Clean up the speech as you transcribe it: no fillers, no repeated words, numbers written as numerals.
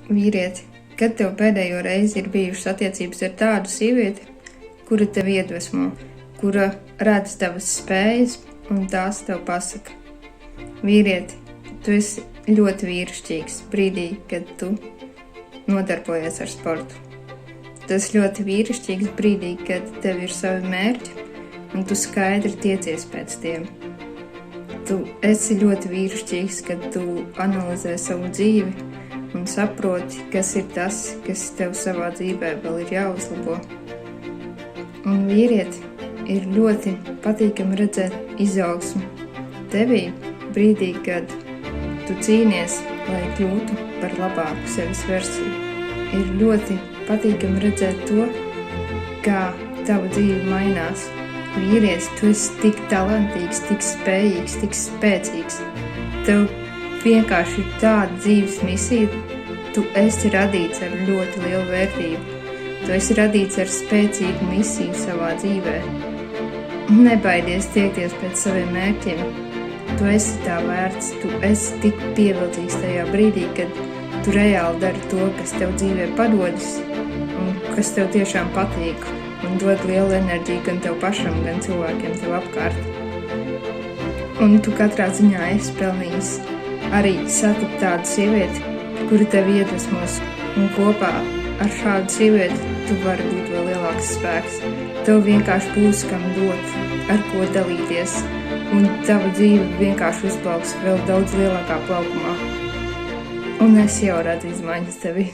Vīrieti, kad tev pēdējo reizi ir bijušas attiecības ar tādu sievieti, kura tev iedvesmo, kura redz tavas spējas un tās tev pasaka? Vīrieti, tu esi ļoti vīrišķīgs brīdī, kad tu nodarbojies ar sportu. Tu esi ļoti vīrišķīgs brīdī, kad tev ir savi mērķi un tu skaidri tiecies pēc tiem. Tu esi ļoti vīrišķīgs, kad tu analizē savu dzīvi un saproti, kas ir tas, kas tev savā dzīvē vēl ir jāuzlabo. Un vīrieti, ir ļoti patīkami redzēt izaugsmu tevī brīdī, kad tu cīnies, lai kļūtu par labāku sevis versiju. Ir ļoti patīkami redzēt to, kā tava dzīve mainās. Vīrietis, tu esi tik talantīgs, tik spējīgs, tik spēcīgs. Tev vienkārši ir tāda dzīves misija. Tu esi radīts ar ļoti lielu vērtību. Tu esi radīts ar spēcīgu misiju savā dzīvē. Nebaidies tiekties pēc saviem mērķiem. Tu esi tā vērts, tu esi tik pievilcīgs tajā brīdī, kad tu reāli dari to, kas tev dzīvē padodas un kas tev tiešām patīk un dod lielu enerģiju gan tev pašam, gan cilvēkiem tev apkārt. Un tu katrā ziņā esi pelnījis arī satikt tādu sievieti, kura tev iedvesmos, un kopā ar šādu sievieti tu vari būt vēl lielāks spēks. Tev vienkārši būs kam dot, ar ko dalīties, un tava dzīve vienkārši uzplauks vēl daudz lielākā plaukumā. Un es jau redzu izmaiņas tevī.